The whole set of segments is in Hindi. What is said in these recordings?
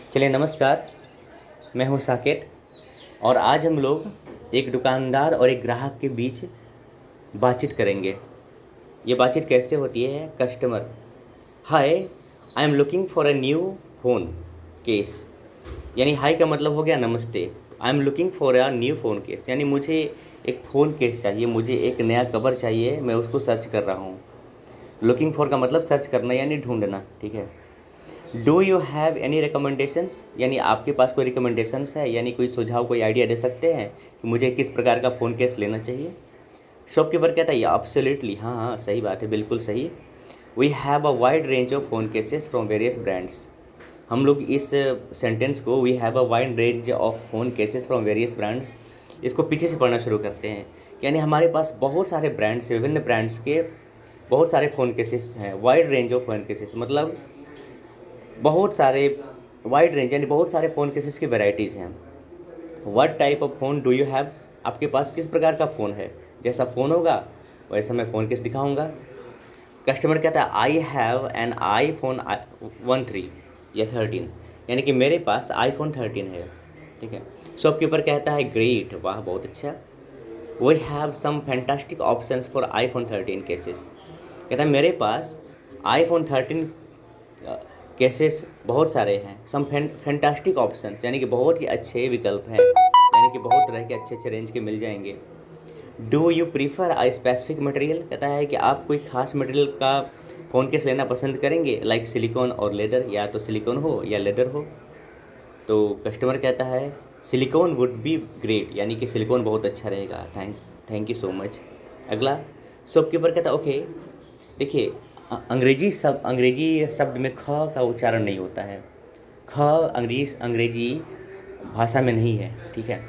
चलिए नमस्कार, मैं हूं साकेत और आज हम लोग एक दुकानदार और एक ग्राहक के बीच बातचीत करेंगे। ये बातचीत कैसे होती है? Customer: hi, I am looking for a new phone case. यानी हाय का मतलब हो गया नमस्ते। I am looking for a new phone case यानी मुझे एक फ़ोन केस चाहिए, मुझे एक नया कवर चाहिए, मैं उसको सर्च कर रहा हूँ। लुकिंग फॉर का मतलब सर्च करना यानी ढूंढना, ठीक है। Do you have any recommendations यानी आपके पास कोई रिकमेंडेशंस है, यानी कोई सुझाव, कोई आइडिया दे सकते हैं कि मुझे किस प्रकार का फ़ोन केस लेना चाहिए। शॉपकीपर कहता है एब्सोल्युटली, हाँ हाँ सही बात है, बिल्कुल सही। We have a wide range of phone cases from various brands. हम लोग इस सेंटेंस को we have a wide range of phone cases from various brands, इसको पीछे से पढ़ना शुरू करते हैं। यानी हमारे पास बहुत सारे ब्रांड्स, विभिन्न ब्रांड्स के बहुत सारे फ़ोन केसेस हैं। Wide range of phone cases मतलब बहुत सारे, वाइड रेंज यानी बहुत सारे फ़ोन केसेस की वैरायटीज़ हैं। What type of phone do you have? आपके पास किस प्रकार का फ़ोन है? जैसा फ़ोन होगा वैसा मैं फ़ोन केस दिखाऊंगा। कस्टमर कहता है आई हैव एन iPhone 13 या 13, यानी कि मेरे पास iPhone 13 है, ठीक है। शॉपकीपर कहता है ग्रेट, वाह बहुत अच्छा। We have some fantastic options for iPhone 13 cases. कहता है मेरे पास iPhone 13 केसेस बहुत सारे हैं। सम फैंटास्टिक ऑप्शंस यानी कि बहुत ही अच्छे विकल्प हैं, यानी कि बहुत तरह के अच्छे अच्छे रेंज के मिल जाएंगे। Do you prefer I specific material? कहता है कि आप कोई खास मटेरियल का फ़ोन केस लेना पसंद करेंगे, लाइक सिलिकॉन और लेदर, या तो सिलिकॉन हो या लेदर हो। तो कस्टमर कहता है सिलिकॉन वुड बी ग्रेट, यानी कि सिलिकॉन बहुत अच्छा रहेगा, थैंक यू सो मच। अगला शॉपकीपर कहता है ओके। देखिए, अंग्रेजी शब्द में ख का उच्चारण नहीं होता है। ख अंग्रेजी भाषा में नहीं है, ठीक है।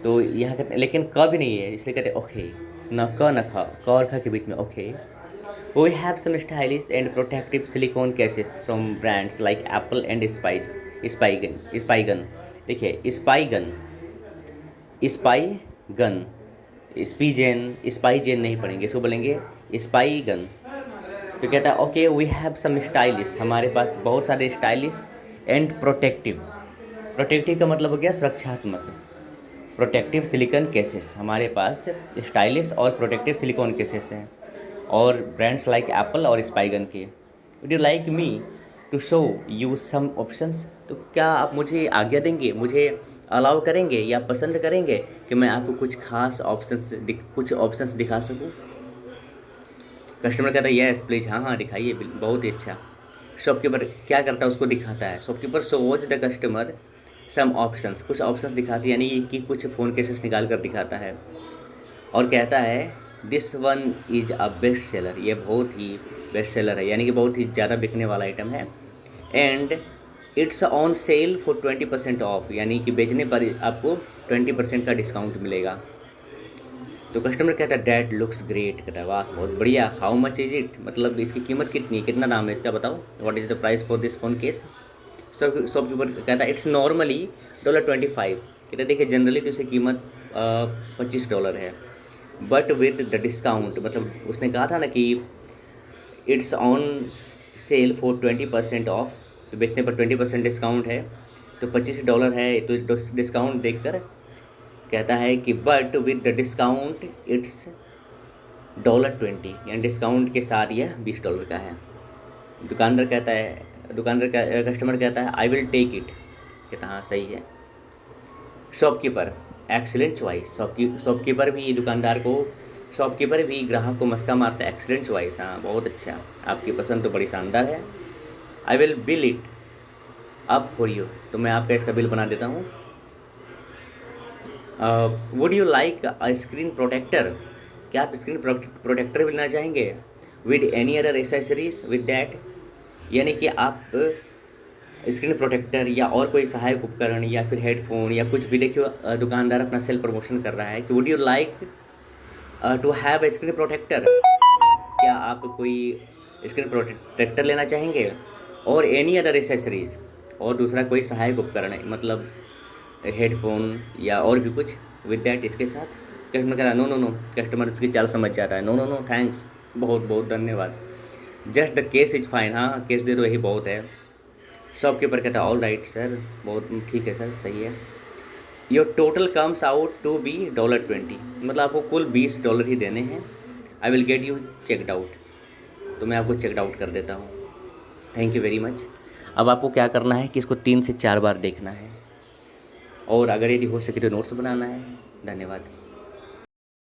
तो यहाँ कहते हैं, लेकिन क भी नहीं है, इसलिए कहते हैं ओके। न क न ख, क और ख के बीच में okay. We have some stylish and protective silicone cases from brands like Apple and Spigen. देखिए स्पाइगन, स्पाइजेन नहीं पढ़ेंगे, इसको बोलेंगे स्पाइगन। तो कहता है okay we have some stylish, हमारे पास बहुत सारे स्टाइलिश एंड प्रोटेक्टिव। प्रोटेक्टिव का मतलब हो गया सुरक्षात्मक। प्रोटेक्टिव सिलिकॉन केसेस, हमारे पास स्टाइलिश और प्रोटेक्टिव सिलिकॉन केसेस हैं, और ब्रांड्स लाइक एप्पल और स्पाइगन के। Would you like me to show you some options? तो क्या आप मुझे आज्ञा देंगे, मुझे अलाउ करेंगे या पसंद करेंगे कि मैं आपको कुछ खास कुछ ऑप्शंस दिखा सकूं? कस्टमर कहता है यस प्लीज़, हाँ हाँ दिखाइए, बहुत ही अच्छा। शॉपकीपर क्या करता है, उसको दिखाता है। Shopkeeper shows the customer some options, कुछ ऑप्शंस दिखाती यानी कि कुछ फ़ोन केसेस निकाल कर दिखाता है, और कहता है this one is a best seller, ये बहुत ही बेस्ट सेलर है, यानी कि बहुत ही ज़्यादा बिकने वाला आइटम है। And it's on sale for 20% of, यानी कि बेचने पर आपको 20% का डिस्काउंट मिलेगा। तो कस्टमर कहता है डैट लुक्स ग्रेट, कहता है वाह बहुत बढ़िया। हाउ मच इज़ इट, मतलब इसकी कीमत कितनी, कितना दाम है इसका, बताओ। What is the price for this phone case? Shopkeeper कहता है इट्स नॉर्मली $25। कहते हैं देखिए जनरली तो इसकी कीमत $25 है, बट विद द डिस्काउंट, मतलब उसने कहा था ना कि it's on sale for 20% of, तो बेचने पर 20% डिस्काउंट है, तो $25 है, तो डिस्काउंट देखकर कहता है कि but with the discount it's $20, यानी डिस्काउंट के साथ यह $20 का है। दुकानदार का कस्टमर कहता है आई विल टेक इट, कहता हाँ सही है। शॉपकीपर एक्सीलेंट चॉइस, शॉपकीपर भी ग्राहक को मस्का मारता है, एक्सीलेंट चॉइस, हाँ बहुत अच्छा, आपकी पसंद तो बड़ी शानदार है। I will bill it up for you, तो मैं आपका इसका बिल बना देता हूँ। Would you like a screen protector? क्या आप स्क्रीन प्रोटेक्टर भी लेना चाहेंगे? With any other accessories with that, यानी कि आप स्क्रीन प्रोटेक्टर या और कोई सहायक उपकरण या फिर हेडफोन या कुछ भी। देखिए दुकानदार अपना सेल प्रमोशन कर रहा है कि would you like to have a screen protector, क्या आप कोई स्क्रीन प्रोटेक्टर लेना चाहेंगे, और एनी अदर एसेसरीज, और दूसरा कोई सहायक उपकरण है, मतलब हेडफोन या और भी कुछ विद डैट, इसके साथ। कस्टमर कह रहा है नो नो नो, कस्टमर उसकी चाल समझ जाता है, नो नो नो थैंक्स, बहुत बहुत धन्यवाद। Just the case is fine, हाँ केस दे दो यही बहुत है। शॉपकीपर कहता ऑल राइट सर, बहुत ठीक है सर, सही है। Your total comes out to be $20, मतलब आपको कुल $20 ही देने हैं। I will get you checked out, तो मैं आपको चेकड आउट कर देता हूँ। Thank you very much. अब आपको क्या करना है कि इसको 3 से 4 बार देखना है, और अगर यदि हो सके तो नोट्स बनाना है। धन्यवाद।